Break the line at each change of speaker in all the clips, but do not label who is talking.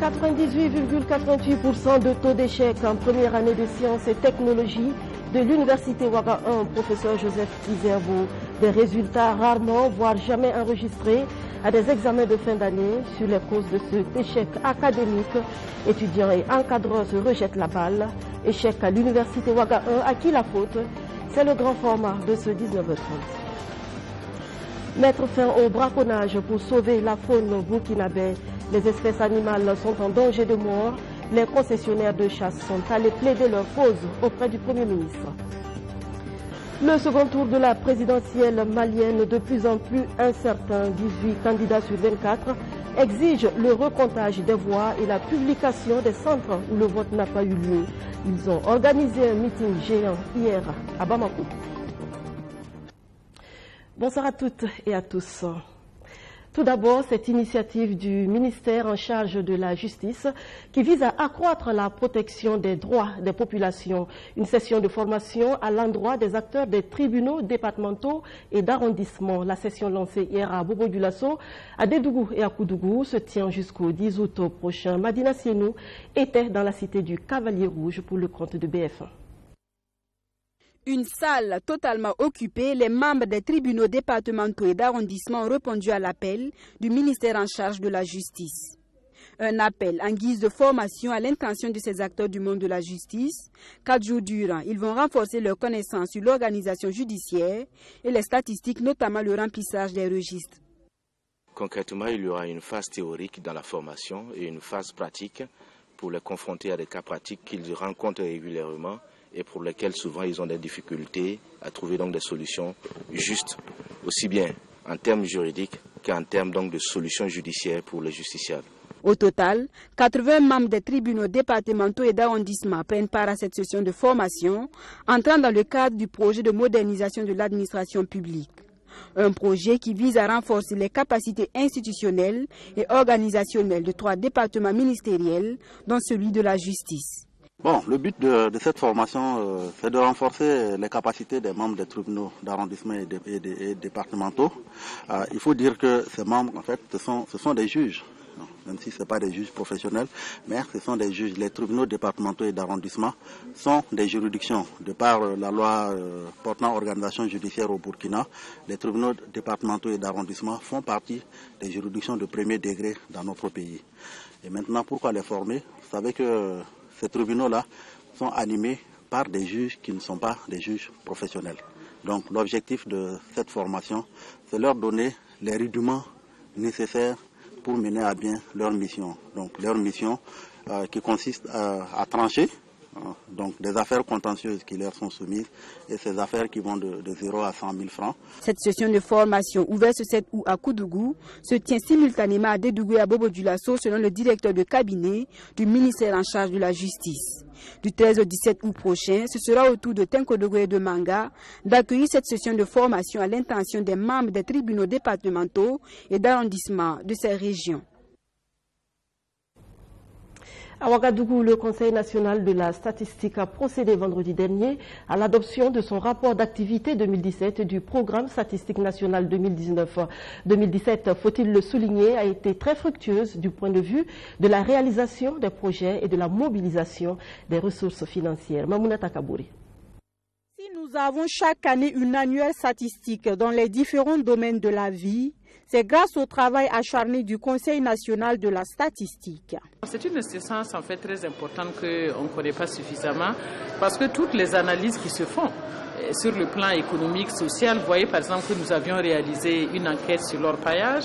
98,88% de taux d'échec en première année de sciences et technologies de l'Université Ouaga 1, professeur Joseph Izerbo. Des résultats rarement, voire jamais enregistrés à des examens de fin d'année. Sur les causes de cet échec académique, étudiants et encadreurs se rejettent la balle. Échec à l'Université Ouaga 1, à qui la faute? C'est le grand format de ce 19h30. Mettre fin au braconnage pour sauver la faune burkinabé. Les espèces animales sont en danger de mort. Les concessionnaires de chasse sont allés plaider leur cause auprès du Premier ministre. Le second tour de la présidentielle malienne, de plus en plus incertain, 18 candidats sur 24, exige le recomptage des voix et la publication des centres où le vote n'a pas eu lieu. Ils ont organisé un meeting géant hier à Bamako. Bonsoir à toutes et à tous. Tout d'abord, cette initiative du ministère en charge de la justice qui vise à accroître la protection des droits des populations. Une session de formation à l'endroit des acteurs des tribunaux départementaux et d'arrondissement. La session lancée hier à Bobo-Dioulasso, à Dédougou et à Koudougou se tient jusqu'au 10 août prochain. Madina Sienou était dans la cité du Cavalier Rouge pour le compte de BF1.
Une salle totalement occupée, les membres des tribunaux départementaux et d'arrondissement ont répondu à l'appel du ministère en charge de la justice. Un appel en guise de formation à l'intention de ces acteurs du monde de la justice. 4 jours durant, ils vont renforcer leurs connaissances sur l'organisation judiciaire et les statistiques, notamment le remplissage des registres.
Concrètement, il y aura une phase théorique dans la formation et une phase pratique pour les confronter à des cas pratiques qu'ils rencontrent régulièrement et pour lesquels souvent ils ont des difficultés à trouver donc des solutions justes, aussi bien en termes juridiques qu'en termes donc de solutions judiciaires pour les justiciables.
Au total, 80 membres des tribunaux départementaux et d'arrondissement prennent part à cette session de formation, entrant dans le cadre du projet de modernisation de l'administration publique. Un projet qui vise à renforcer les capacités institutionnelles et organisationnelles de 3 départements ministériels, dont celui de la justice.
Bon, le but de cette formation, c'est de renforcer les capacités des membres des tribunaux d'arrondissement et des départementaux. Il faut dire que ces membres, en fait, ce sont des juges, même si ce ne sont pas des juges professionnels, mais ce sont des juges. Les tribunaux départementaux et d'arrondissement sont des juridictions. De par la loi portant organisation judiciaire au Burkina, les tribunaux départementaux et d'arrondissement font partie des juridictions de premier degré dans notre pays. Et maintenant, pourquoi les former? Vous savez que ces tribunaux-là sont animés par des juges qui ne sont pas des juges professionnels. Donc l'objectif de cette formation, c'est leur donner les rudiments nécessaires pour mener à bien leur mission. Donc leur mission qui consiste à trancher donc des affaires contentieuses qui leur sont soumises et ces affaires qui vont de 0 à 100 000 francs.
Cette session de formation ouverte ce 7 août à Koudougou se tient simultanément à Dédougou et à Bobo-Dioulasso selon le directeur de cabinet du ministère en charge de la justice. Du 13 au 17 août prochain, ce sera au tour de Tenkodogo et de Manga d'accueillir cette session de formation à l'intention des membres des tribunaux départementaux et d'arrondissement de ces régions.
À Ouagadougou, le Conseil national de la statistique a procédé vendredi dernier à l'adoption de son rapport d'activité 2017 du programme statistique national 2019-2017, faut-il le souligner, a été très fructueuse du point de vue de la réalisation des projets et de la mobilisation des ressources financières. Mamouna Takabouri.
Si nous avons chaque année une annuelle statistique dans les différents domaines de la vie, c'est grâce au travail acharné du Conseil national de la statistique.
C'est une assistance en fait très importante qu'on ne connaît pas suffisamment parce que toutes les analyses qui se font sur le plan économique, social, vous voyez par exemple que nous avions réalisé une enquête sur l'orpaillage,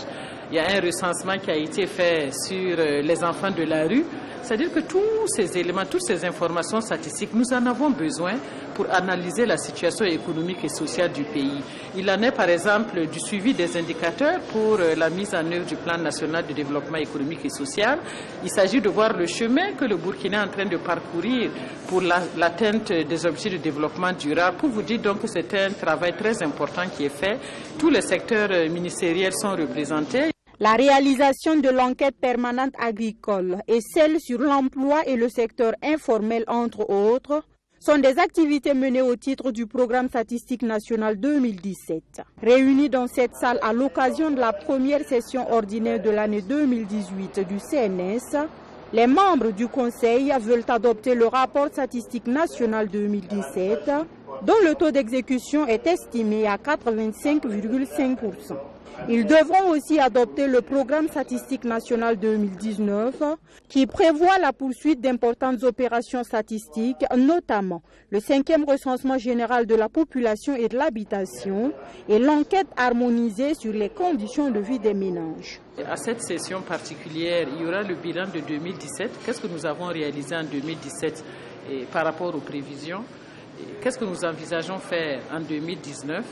il y a un recensement qui a été fait sur les enfants de la rue. C'est-à-dire que tous ces éléments, toutes ces informations statistiques, nous en avons besoin pour analyser la situation économique et sociale du pays. Il en est par exemple du suivi des indicateurs pour la mise en œuvre du plan national de développement économique et social. Il s'agit de voir le chemin que le Burkina est en train de parcourir pour l'atteinte des objectifs de développement durable. Pour vous dire donc que c'est un travail très important qui est fait. Tous les secteurs ministériels sont représentés.
La réalisation de l'enquête permanente agricole et celle sur l'emploi et le secteur informel, entre autres, sont des activités menées au titre du programme statistique national 2017. Réunis dans cette salle à l'occasion de la première session ordinaire de l'année 2018 du CNS, Les membres du Conseil veulent adopter le rapport statistique national 2017, dont le taux d'exécution est estimé à 85,5%. Ils devront aussi adopter le programme statistique national 2019 qui prévoit la poursuite d'importantes opérations statistiques, notamment le 5e recensement général de la population et de l'habitation et l'enquête harmonisée sur les conditions de vie des ménages.
À cette session particulière, il y aura le bilan de 2017. Qu'est-ce que nous avons réalisé en 2017 par rapport aux prévisions? Qu'est-ce que nous envisageons faire en 2019?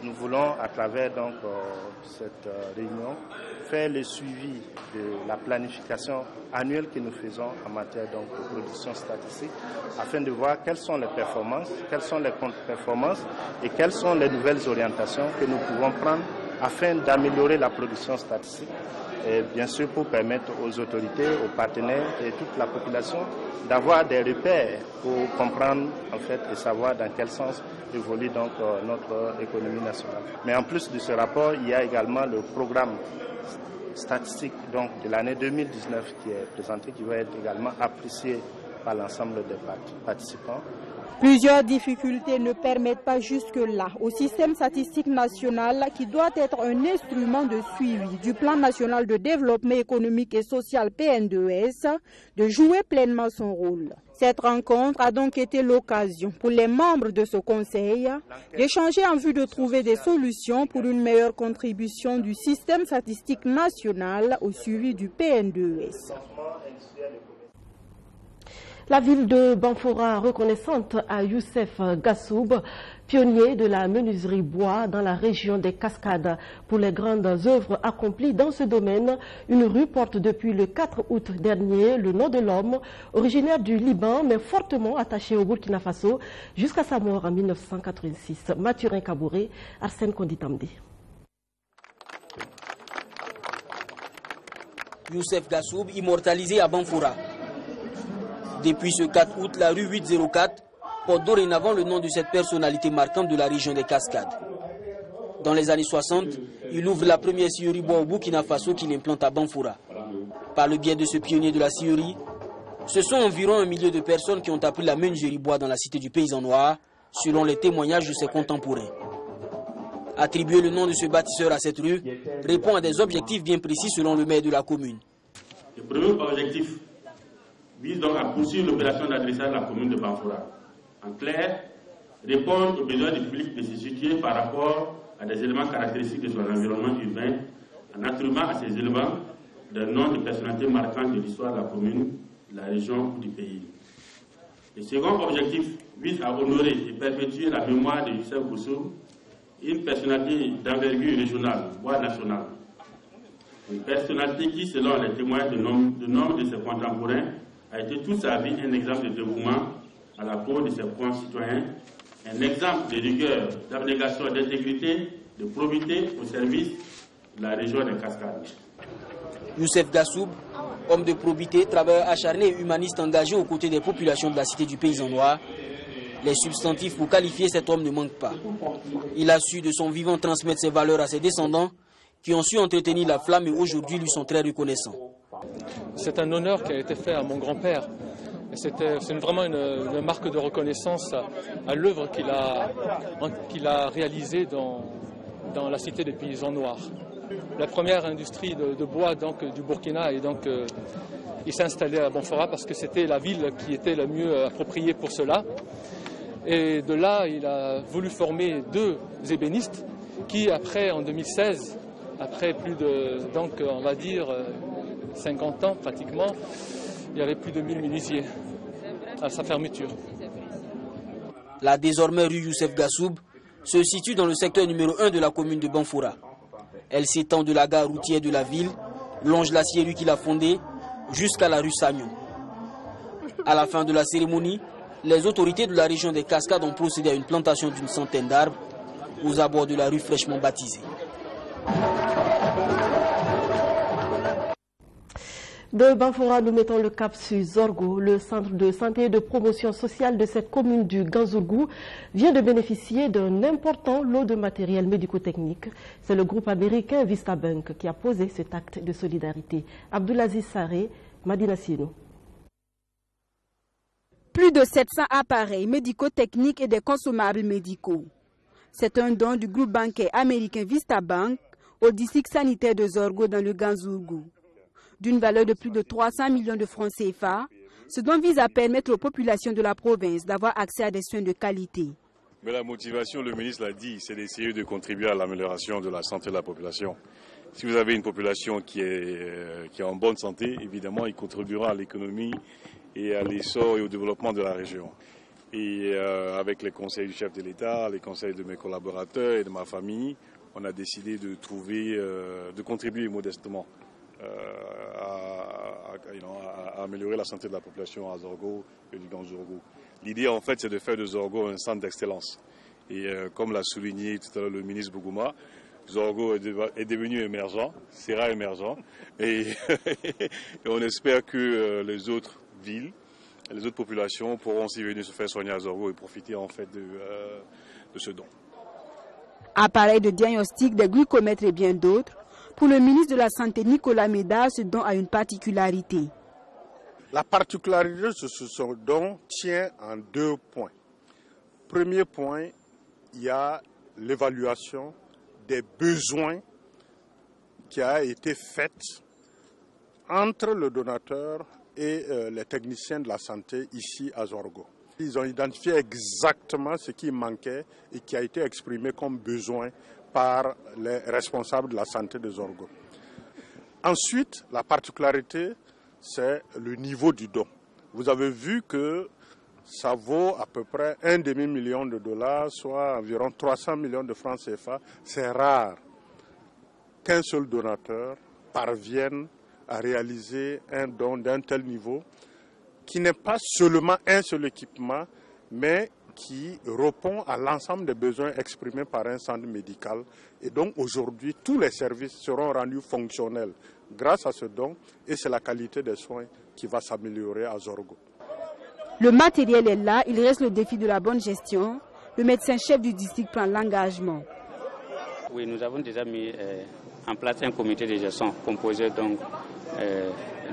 Nous voulons, à travers cette réunion, faire le suivi de la planification annuelle que nous faisons en matière de production statistique, afin de voir quelles sont les performances, quelles sont les contre-performances et quelles sont les nouvelles orientations que nous pouvons prendre afin d'améliorer la production statistique. Et bien sûr pour permettre aux autorités, aux partenaires et toute la population d'avoir des repères pour comprendre en fait et savoir dans quel sens évolue notre économie nationale. Mais en plus de ce rapport, il y a également le programme statistique de l'année 2019 qui est présenté, qui va être également apprécié par l'ensemble des participants.
Plusieurs difficultés ne permettent pas jusque-là au système statistique national, qui doit être un instrument de suivi du plan national de développement économique et social PN2S, de jouer pleinement son rôle. Cette rencontre a donc été l'occasion pour les membres de ce conseil d'échanger en vue de trouver des solutions pour une meilleure contribution du système statistique national au suivi du PN2S.
La ville de Banfora, reconnaissante à Youssef Gassoub, pionnier de la menuiserie bois dans la région des Cascades. Pour les grandes œuvres accomplies dans ce domaine, une rue porte depuis le 4 août dernier le nom de l'homme, originaire du Liban mais fortement attaché au Burkina Faso jusqu'à sa mort en 1986. Mathurin Kabouré, Arsène Konditamdi.
Youssef Gassoub, immortalisé à Banfora. Depuis ce 4 août, la rue 804 porte dorénavant le nom de cette personnalité marquante de la région des Cascades. Dans les années 60, il ouvre la première scierie bois au Burkina Faso qu'il implante à Banfora. Par le biais de ce pionnier de la scierie, ce sont environ 1 million de personnes qui ont appris la menuiserie bois dans la cité du Paysan Noir, selon les témoignages de ses contemporains. Attribuer le nom de ce bâtisseur à cette rue répond à des objectifs bien précis selon le maire de la commune.
Le premier objectif vise donc à poursuivre l'opération d'adressage de la commune de Banfora. En clair, répondre aux besoins du public de se situer par rapport à des éléments caractéristiques de son environnement urbain, en attribuant à ces éléments des noms de personnalités marquantes de l'histoire de la commune, de la région ou du pays. Le second objectif vise à honorer et perpétuer la mémoire de Youssef Gassoub, une personnalité d'envergure régionale, voire nationale. Une personnalité qui, selon les témoins de nombre de ses contemporains, a été toute sa vie un exemple de dévouement à la cause de ses concitoyens, un exemple de rigueur, d'abnégation, d'intégrité, de probité au service de la région des Cascades.
Youssef Gassoub, homme de probité, travailleur acharné et humaniste engagé aux côtés des populations de la cité du Paysan Noir, les substantifs pour qualifier cet homme ne manquent pas. Il a su de son vivant transmettre ses valeurs à ses descendants qui ont su entretenir la flamme et aujourd'hui lui sont très reconnaissants.
C'est un honneur qui a été fait à mon grand-père. C'est vraiment une marque de reconnaissance à l'œuvre qu'il a réalisée dans la cité des Paysans Noirs. La première industrie de bois du Burkina, et il s'est installé à Banfora parce que c'était la ville qui était la mieux appropriée pour cela. Et de là, il a voulu former 2 ébénistes qui, après, en 2016, après plus de, on va dire, 50 ans pratiquement, il y avait plus de 1000 menuisiers à sa fermeture.
La désormais rue Youssef Gassoub se situe dans le secteur numéro 1 de la commune de Banfora. Elle s'étend de la gare routière de la ville, longe la scierie qu'il a fondée, jusqu'à la rue Sagnon. À la fin de la cérémonie, les autorités de la région des Cascades ont procédé à une plantation d'une centaine d'arbres aux abords de la rue fraîchement baptisée.
De Banfora, nous mettons le cap sur Zorgo. Le centre de santé et de promotion sociale de cette commune du Ganzourgou vient de bénéficier d'un important lot de matériel médico-technique. C'est le groupe américain VistaBank qui a posé cet acte de solidarité. Abdoulaziz Saré Madina Sino.
Plus de 700 appareils médico-techniques et des consommables médicaux. C'est un don du groupe bancaire américain Vista Bank au district sanitaire de Zorgo dans le Ganzourgou. D'une valeur de plus de 300 millions de francs CFA, ce don vise à permettre aux populations de la province d'avoir accès à des soins de qualité.
Mais la motivation, le ministre l'a dit, c'est d'essayer de contribuer à l'amélioration de la santé de la population. Si vous avez une population qui est en bonne santé, évidemment, il contribuera à l'économie et à l'essor et au développement de la région. Et avec les conseils du chef de l'État, les conseils de mes collaborateurs et de ma famille, on a décidé de contribuer modestement à améliorer la santé de la population à Zorgo et du Ganzourgou. L'idée, en fait, c'est de faire de Zorgo un centre d'excellence. Et comme l'a souligné tout à l'heure le ministre Bougouma, Zorgo est devenu émergent, sera émergent. Et on espère que les autres villes, les autres populations pourront aussi venir se faire soigner à Zorgo et profiter en fait de ce don.
Appareils de diagnostic, des glucomètres et bien d'autres. Pour le ministre de la Santé Nicolas Médard, ce don a une particularité.
La particularité de ce don tient en 2 points. Premier point, il y a l'évaluation des besoins qui a été faite entre le donateur et les techniciens de la santé ici à Zorgo. Ils ont identifié exactement ce qui manquait et qui a été exprimé comme besoin par les responsables de la santé de Zorgo. Ensuite, la particularité, c'est le niveau du don. Vous avez vu que ça vaut à peu près $1,5 million, soit environ 300 millions de francs CFA. C'est rare qu'un seul donateur parvienne à réaliser un don d'un tel niveau, qui n'est pas seulement un seul équipement, mais qui répond à l'ensemble des besoins exprimés par un centre médical. Et donc aujourd'hui, tous les services seront rendus fonctionnels grâce à ce don, et c'est la qualité des soins qui va s'améliorer à Zorgo.
Le matériel est là, il reste le défi de la bonne gestion. Le médecin-chef du district prend l'engagement.
Oui, nous avons déjà mis en place un comité de gestion composé donc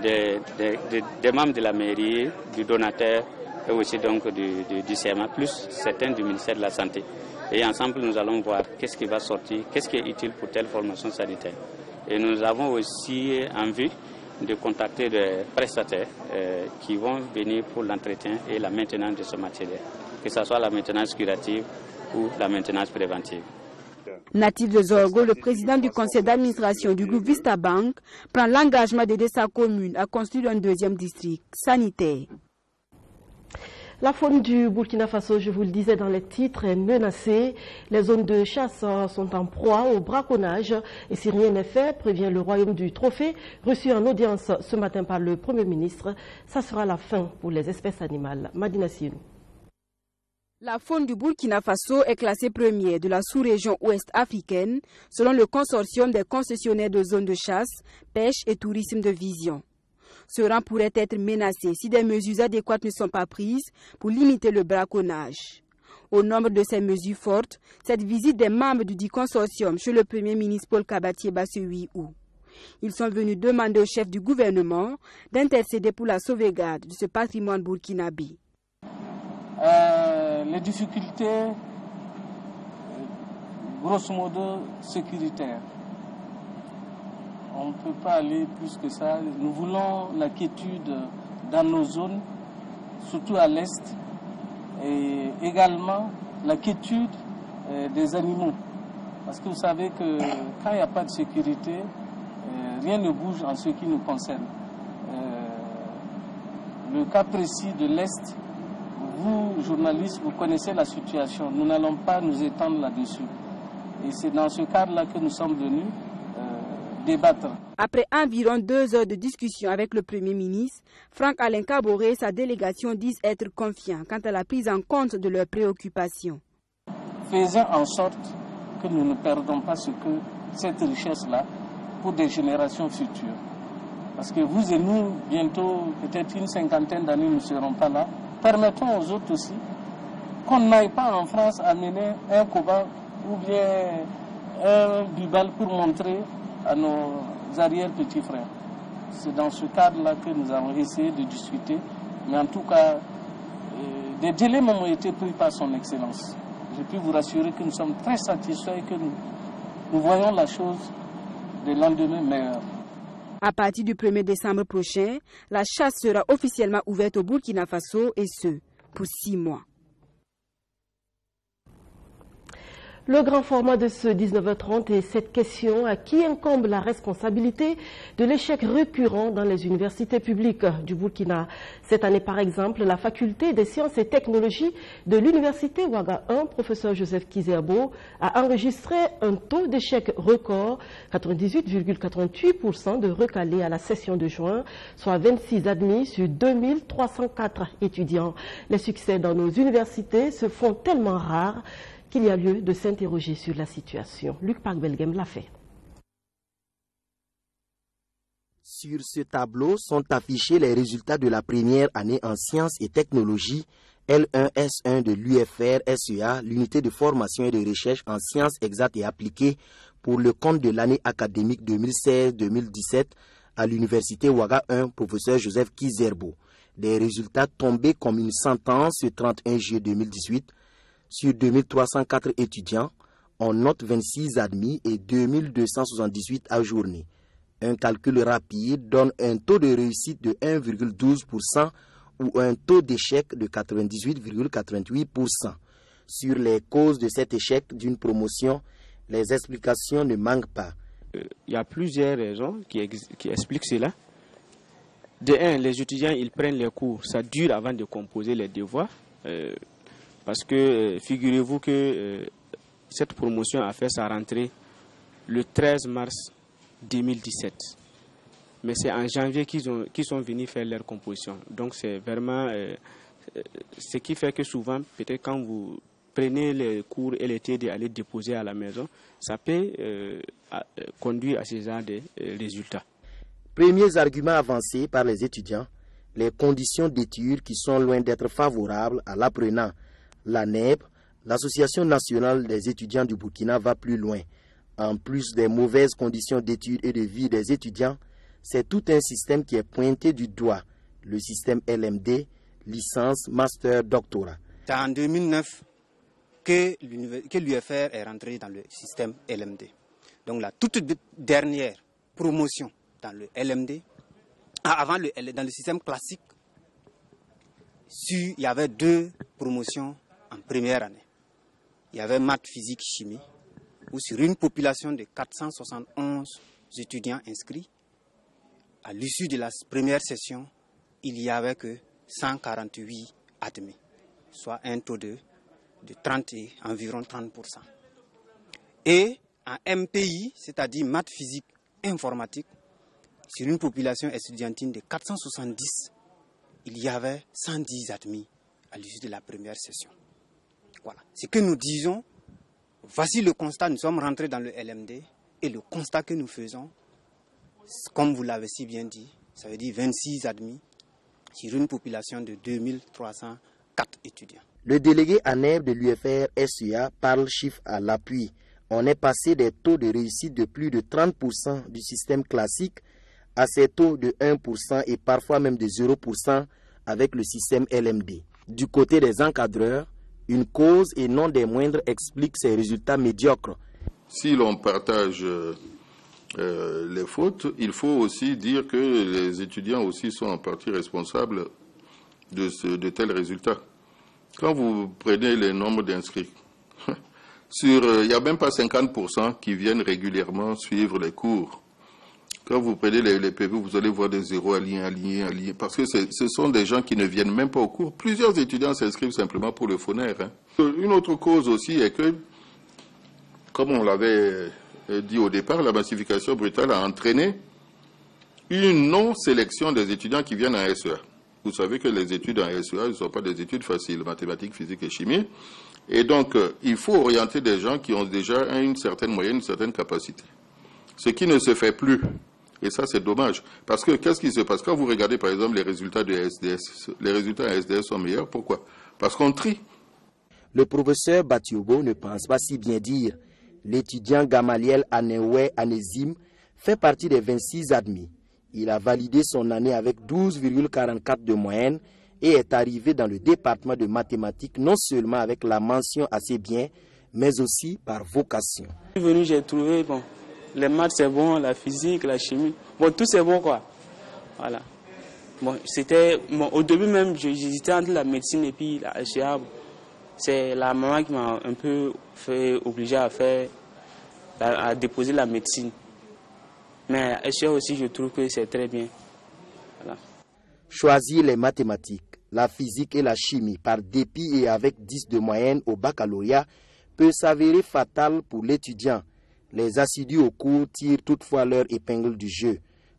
des membres de la mairie, du donateur et aussi donc du CMA, plus certains du ministère de la Santé. Et ensemble, nous allons voir qu'est-ce qui va sortir, qu'est-ce qui est utile pour telle formation sanitaire. Et nous avons aussi envie de contacter des prestataires qui vont venir pour l'entretien et la maintenance de ce matériel, que ce soit la maintenance curative ou la maintenance préventive.
Natif de Zorgo, le président du conseil d'administration du groupe Vista Bank prend l'engagement d'aider sa commune à construire un 2e district sanitaire.
La faune du Burkina Faso, je vous le disais dans les titres, est menacée. Les zones de chasse sont en proie au braconnage. Et si rien n'est fait, prévient le royaume du Trophée, reçu en audience ce matin par le Premier ministre, ça sera la fin pour les espèces animales. Madina Sino.
La faune du Burkina Faso est classée première de la sous-région ouest africaine, selon le consortium des concessionnaires de zones de chasse, pêche et tourisme de vision. Ce rang pourrait être menacé si des mesures adéquates ne sont pas prises pour limiter le braconnage. Au nombre de ces mesures fortes, cette visite des membres du dit consortium chez le Premier ministre Paul Kabatieba ce 8 août. Ils sont venus demander au chef du gouvernement d'intercéder pour la sauvegarde de ce patrimoine burkinabé.
Les difficultés, grosso modo, sécuritaires. On ne peut pas aller plus que ça. Nous voulons la quiétude dans nos zones, surtout à l'est, et également la quiétude des animaux. Parce que vous savez que quand il n'y a pas de sécurité, rien ne bouge en ce qui nous concerne. Le cas précis de l'est, vous, journalistes, vous connaissez la situation. Nous n'allons pas nous étendre là-dessus. Et c'est dans ce cadre-là que nous sommes venus débattre.
Après environ 2 heures de discussion avec le Premier ministre, Franck-Alain Kaboré et sa délégation disent être confiants quant à la prise en compte de leurs préoccupations.
Faisons en sorte que nous ne perdons pas cette richesse-là pour des générations futures. Parce que vous et nous, bientôt, peut-être une 50aine d'années, nous ne serons pas là. Permettons aux autres aussi qu'on n'aille pas en France amener un Koba ou bien un Bibal pour montrer à nos arrière-petits frères. c'est dans ce cadre-là que nous avons essayé de discuter. Mais en tout cas, des délais ont été pris par son Excellence. Je puis vous rassurer que nous sommes très satisfaits et que nous voyons la chose des lendemains meilleurs.
À partir du 1er décembre prochain, la chasse sera officiellement ouverte au Burkina Faso et ce, pour 6 mois.
Le grand format de ce 19h30 est cette question: à qui incombe la responsabilité de l'échec récurrent dans les universités publiques du Burkina? Cette année, par exemple, la faculté des sciences et technologies de l'université Ouaga 1, professeur Joseph Kizerbo, a enregistré un taux d'échec record, 98,88% de recalés à la session de juin, soit 26 admis sur 2304 étudiants. Les succès dans nos universités se font tellement rares qu'il y a lieu de s'interroger sur la situation. Luc Park-Belgem l'a fait.
Sur ce tableau sont affichés les résultats de la première année en sciences et technologies L1S1 de l'UFR-SEA, l'unité de formation et de recherche en sciences exactes et appliquées pour le compte de l'année académique 2016-2017 à l'université Ouaga 1, professeur Joseph Kizerbo. Des résultats tombés comme une sentence le 31 juillet 2018. Sur 2304 étudiants, on note 26 admis et 2278 ajournés. Un calcul rapide donne un taux de réussite de 1,12% ou un taux d'échec de 98,88%. Sur les causes de cet échec d'une promotion, les explications ne manquent pas.
Il y a plusieurs raisons qui expliquent cela. De un, les étudiants ils prennent les cours, ça dure avant de composer les devoirs. Parce que figurez-vous que cette promotion a fait sa rentrée le 13 mars 2017. Mais c'est en janvier qu'ils sont venus faire leur composition. Donc c'est vraiment ce qui fait que souvent, peut-être quand vous prenez les cours et l'été d'aller déposer à la maison, ça peut conduire à ce genre de résultats.
Premiers arguments avancés par les étudiants, les conditions d'études qui sont loin d'être favorables à l'apprenant. La NEB, l'Association nationale des étudiants du Burkina, va plus loin. En plus des mauvaises conditions d'études et de vie des étudiants, c'est tout un système qui est pointé du doigt. Le système LMD, licence, master, doctorat.
C'est en 2009 que l'UFR est rentré dans le système LMD. Donc la toute dernière promotion dans le LMD, avant dans le système classique, il y avait 2 promotions en première année. Il y avait maths, physique, chimie, où sur une population de 471 étudiants inscrits, à l'issue de la première session, il n'y avait que 148 admis, soit un taux de 30 et environ 30%. Et en MPI, c'est-à-dire maths, physique, informatique, sur une population estudiantine de 470, il y avait 110 admis à l'issue de la première session. Voilà. Ce que nous disons, voici le constat, nous sommes rentrés dans le LMD et le constat que nous faisons, comme vous l'avez si bien dit, ça veut dire 26 admis sur une population de 2304 étudiants.
Le délégué ANEB de l'UFR-SEA parle chiffres à l'appui. On est passé des taux de réussite de plus de 30% du système classique à ces taux de 1% et parfois même de 0% avec le système LMD. Du côté des encadreurs, une cause et non des moindres explique ces résultats médiocres.
Si l'on partage les fautes, il faut aussi dire que les étudiants aussi sont en partie responsables de tels résultats. Quand vous prenez les nombres d'inscrits, il n'y a même pas 50% qui viennent régulièrement suivre les cours. Quand vous prenez les PV, vous allez voir des zéros alignés, parce que ce sont des gens qui ne viennent même pas au cours. Plusieurs étudiants s'inscrivent simplement pour le phonaire. Une autre cause aussi est que, comme on l'avait dit au départ, la massification brutale a entraîné une non-sélection des étudiants qui viennent en SEA. Vous savez que les études en SEA ne sont pas des études faciles, mathématiques, physique et chimie. Et donc, il faut orienter des gens qui ont déjà une certaine moyenne, une certaine capacité. Ce qui ne se fait plus. Et ça, c'est dommage. Parce que, qu'est-ce qui se passe? Quand vous regardez, par exemple, les résultats de SDS, les résultats à SDS sont meilleurs. Pourquoi? Parce qu'on trie.
Le professeur Batiobo ne pense pas si bien dire. L'étudiant Gamaliel Anewe Anézim fait partie des 26 admis. Il a validé son année avec 12,44 de moyenne et est arrivé dans le département de mathématiques non seulement avec la mention assez bien, mais aussi par vocation.
Je suis venu, j'ai trouvé, bon, les maths c'est bon, la physique, la chimie, bon, tout c'est bon quoi. Voilà. Bon, au début même, j'hésitais entre la médecine et puis la SEA. C'est la maman qui m'a un peu obligé à déposer la médecine. Mais la SEA aussi, je trouve que c'est très bien. Voilà.
Choisir les mathématiques, la physique et la chimie par dépit et avec 10 de moyenne au baccalauréat peut s'avérer fatal pour l'étudiant. Les assidus au cours tirent toutefois leur épingle du jeu.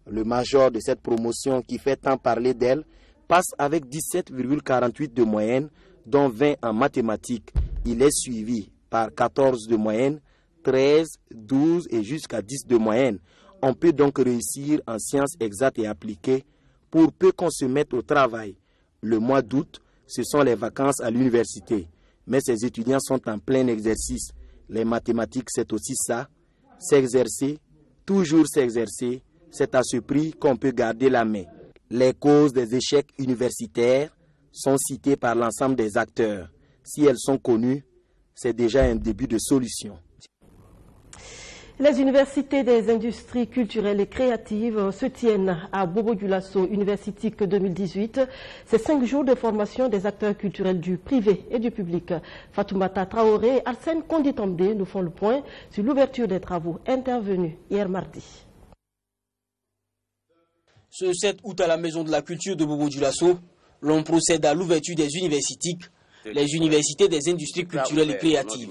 Le major de cette promotion qui fait tant parler d'elle passe avec 17,48 de moyenne, dont 20 en mathématiques. Il est suivi par 14 de moyenne, 13, 12 et jusqu'à 10 de moyenne. On peut donc réussir en sciences exactes et appliquées pour peu qu'on se mette au travail. Le mois d'août, ce sont les vacances à l'université. Mais ces étudiants sont en plein exercice. Les mathématiques, c'est aussi ça. S'exercer, toujours s'exercer. C'est à ce prix qu'on peut garder la main. Les causes des échecs universitaires sont citées par l'ensemble des acteurs. Si elles sont connues, c'est déjà un début de solution.
Les universités des industries culturelles et créatives se tiennent à Bobo-Dioulasso Universitique 2018. C'est 5 jours de formation des acteurs culturels du privé et du public. Fatoumata Traoré et Arsène Konditombe nous font le point sur l'ouverture des travaux intervenus hier mardi.
Ce 7 août à la Maison de la Culture de Bobo-Dioulasso, l'on procède à l'ouverture des universitiques, les universités des industries culturelles et créatives.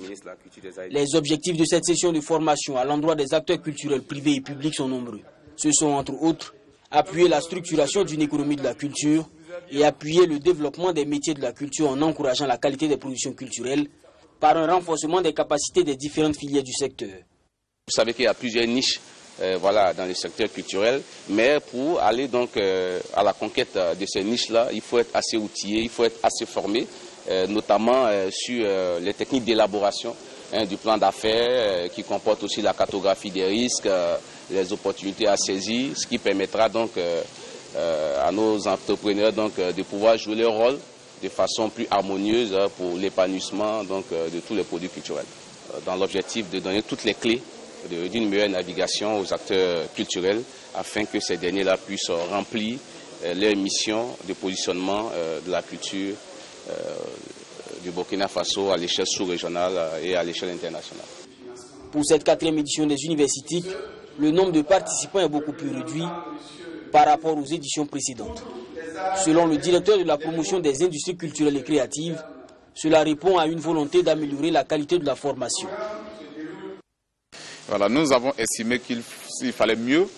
Les objectifs de cette session de formation à l'endroit des acteurs culturels privés et publics sont nombreux. Ce sont entre autres appuyer la structuration d'une économie de la culture et appuyer le développement des métiers de la culture en encourageant la qualité des productions culturelles par un renforcement des capacités des différentes filières du secteur.
Vous savez qu'il y a plusieurs niches dans le secteur culturel, mais pour aller donc à la conquête de ces niches-là, il faut être assez outillé, il faut être assez formé, notamment sur les techniques d'élaboration du plan d'affaires qui comporte aussi la cartographie des risques, les opportunités à saisir, ce qui permettra donc à nos entrepreneurs de pouvoir jouer leur rôle de façon plus harmonieuse pour l'épanouissement de tous les produits culturels, dans l'objectif de donner toutes les clés d'une meilleure navigation aux acteurs culturels afin que ces derniers-là puissent remplir leur mission de positionnement de la culture du Burkina Faso à l'échelle sous-régionale et à l'échelle internationale.
Pour cette 4e édition des universités, le nombre de participants est beaucoup plus réduit par rapport aux éditions précédentes. Selon le directeur de la promotion des industries culturelles et créatives, cela répond à une volonté d'améliorer la qualité de la formation.
Voilà, nous avons estimé qu'il fallait mieux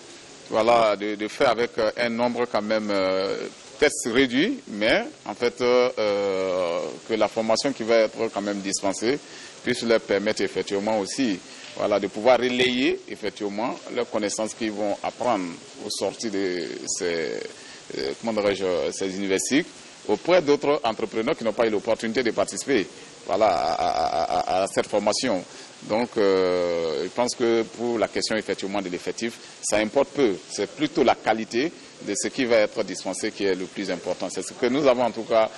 de faire avec un nombre quand même peut-être réduit, mais en fait que la formation qui va être quand même dispensée puisse leur permettre effectivement aussi de pouvoir relayer effectivement leurs connaissances qu'ils vont apprendre au sortir de ces universités auprès d'autres entrepreneurs qui n'ont pas eu l'opportunité de participer à cette formation. Donc, je pense que pour la question effectivement de l'effectif, ça importe peu. C'est plutôt la qualité de ce qui va être dispensé qui est le plus important. C'est ce que nous avons en tout cas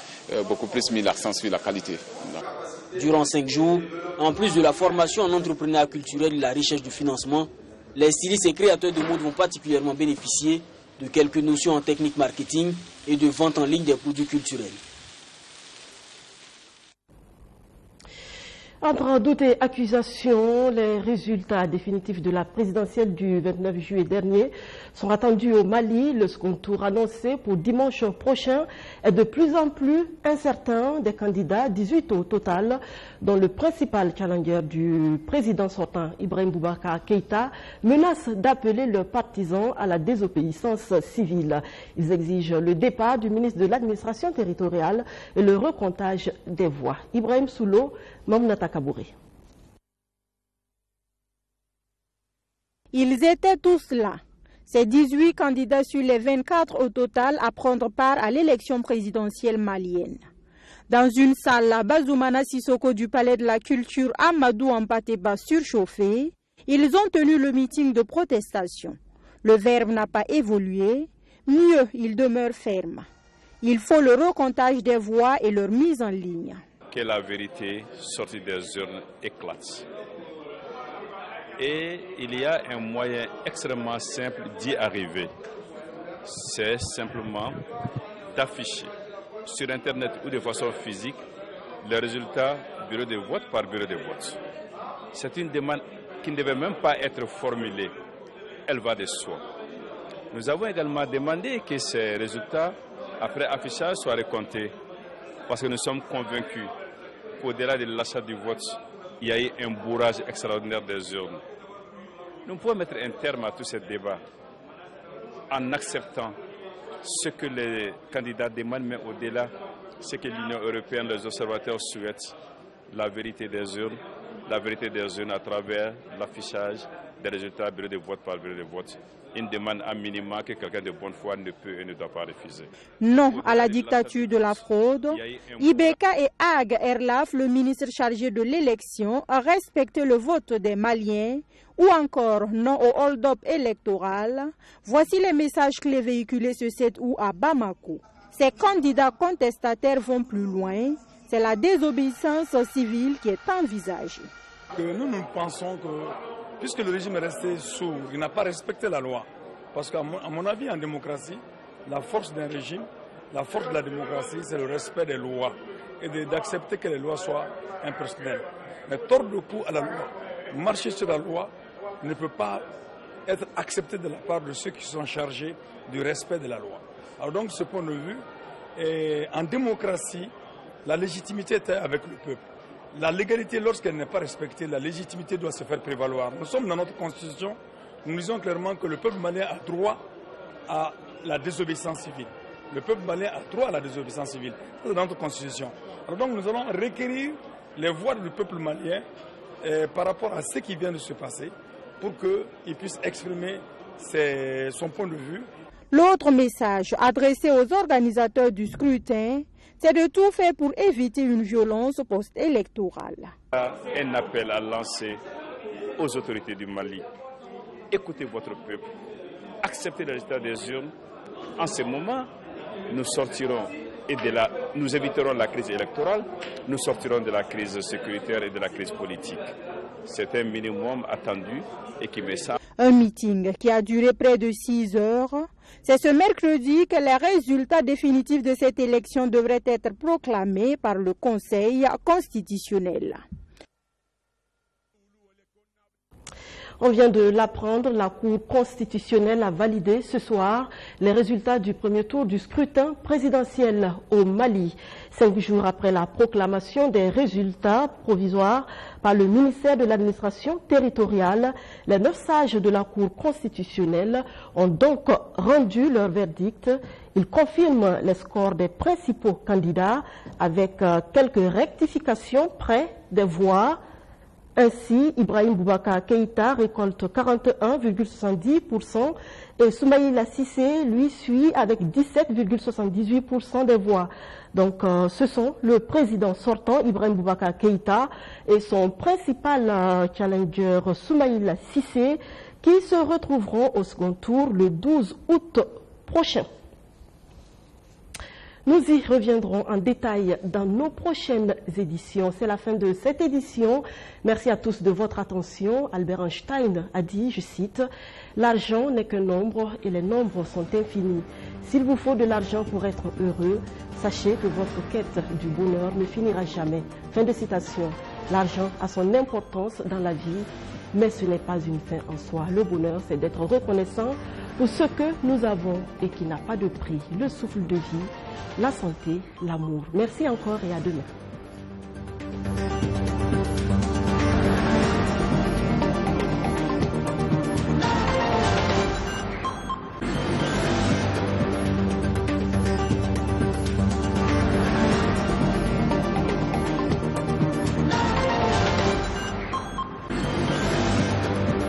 beaucoup plus mis l'accent sur la qualité.
Durant 5 jours, en plus de la formation en entrepreneuriat culturel et la recherche du financement, les stylistes et créateurs de mode vont particulièrement bénéficier de quelques notions en technique marketing et de vente en ligne des produits culturels.
Entre doutes et accusations, les résultats définitifs de la présidentielle du 29 juillet dernier sont attendus au Mali. Le second tour annoncé pour dimanche prochain est de plus en plus incertain. Des candidats, 18 au total, dont le principal challenger du président sortant, Ibrahim Boubacar Keïta, menace d'appeler leurs partisans à la désobéissance civile. Ils exigent le départ du ministre de l'administration territoriale et le recomptage des voix. Ibrahim Soulo, Mamnata Kabouré.
Ils étaient tous là. Ces 18 candidats sur les 24 au total à prendre part à l'élection présidentielle malienne. Dans une salle, la Bazoumana Sissoko du Palais de la Culture Amadou Ampateba surchauffée, ils ont tenu le meeting de protestation. Le verbe n'a pas évolué, mieux, il demeure ferme. Il faut le recomptage des voix et leur mise en ligne.
Que la vérité sortie des urnes éclate. Et il y a un moyen extrêmement simple d'y arriver. C'est simplement d'afficher sur Internet ou de façon physique les résultats bureau de vote par bureau de vote. C'est une demande qui ne devait même pas être formulée. Elle va de soi. Nous avons également demandé que ces résultats, après affichage, soient recomptés parce que nous sommes convaincus qu'au-delà de l'achat du vote, il y a eu un bourrage extraordinaire des urnes. Nous pouvons mettre un terme à tous ces débats en acceptant ce que les candidats demandent, mais au-delà, ce que l'Union européenne, les observateurs souhaitent, la vérité des urnes à travers l'affichage des résultats bureau de vote par bureau de vote. Une demande à minima que quelqu'un de bonne foi ne peut et ne doit pas refuser.
Non à la dictature de la fraude. Ibeka et Ag Erlaf, le ministre chargé de l'élection, a respecté le vote des Maliens ou encore non au hold-up électoral. Voici les messages clés véhiculés ce 7 août à Bamako. Ces candidats contestataires vont plus loin. C'est la désobéissance civile qui est envisagée.
Nous pensons que, puisque le régime est resté sourd, il n'a pas respecté la loi. Parce qu'à mon avis, en démocratie, la force d'un régime, la force de la démocratie, c'est le respect des lois et d'accepter que les lois soient impersonnelles. Mais tordre le cou à la loi, marcher sur la loi, ne peut pas être accepté de la part de ceux qui sont chargés du respect de la loi. Alors donc, ce point de vue, en démocratie, la légitimité est avec le peuple. La légalité, lorsqu'elle n'est pas respectée, la légitimité doit se faire prévaloir. Nous sommes dans notre constitution, nous disons clairement que le peuple malien a droit à la désobéissance civile. Le peuple malien a droit à la désobéissance civile. C'est dans notre constitution. Alors donc nous allons requérir les voix du peuple malien par rapport à ce qui vient de se passer pour qu'il puisse exprimer son point de vue.
L'autre message adressé aux organisateurs du scrutin, c'est de tout faire pour éviter une violence post-électorale.
Un appel à lancer aux autorités du Mali. Écoutez votre peuple, acceptez le résultat des urnes. En ce moment, nous sortirons et nous éviterons la crise électorale, nous sortirons de la crise sécuritaire et de la crise politique. C'est un minimum attendu et qui me semble.
Un meeting qui a duré près de 6 heures. C'est ce mercredi que les résultats définitifs de cette élection devraient être proclamés par le Conseil constitutionnel.
On vient de l'apprendre, la Cour constitutionnelle a validé ce soir les résultats du premier tour du scrutin présidentiel au Mali. 5 jours après la proclamation des résultats provisoires par le ministère de l'administration territoriale, les 9 sages de la Cour constitutionnelle ont donc rendu leur verdict. Ils confirment les scores des principaux candidats avec quelques rectifications près des voix. Ainsi, Ibrahim Boubacar Keïta récolte 41,70% et Soumaïla Cissé, lui, suit avec 17,78% des voix. Donc, ce sont le président sortant, Ibrahim Boubacar Keïta, et son principal challenger, Soumaïla Cissé, qui se retrouveront au second tour le 12 août prochain. Nous y reviendrons en détail dans nos prochaines éditions. C'est la fin de cette édition. Merci à tous de votre attention. Albert Einstein a dit, je cite, « L'argent n'est qu'un nombre et les nombres sont infinis. S'il vous faut de l'argent pour être heureux, sachez que votre quête du bonheur ne finira jamais. » Fin de citation. L'argent a son importance dans la vie, mais ce n'est pas une fin en soi. Le bonheur, c'est d'être reconnaissant pour ce que nous avons et qui n'a pas de prix. Le souffle de vie, la santé, l'amour. Merci encore et à demain.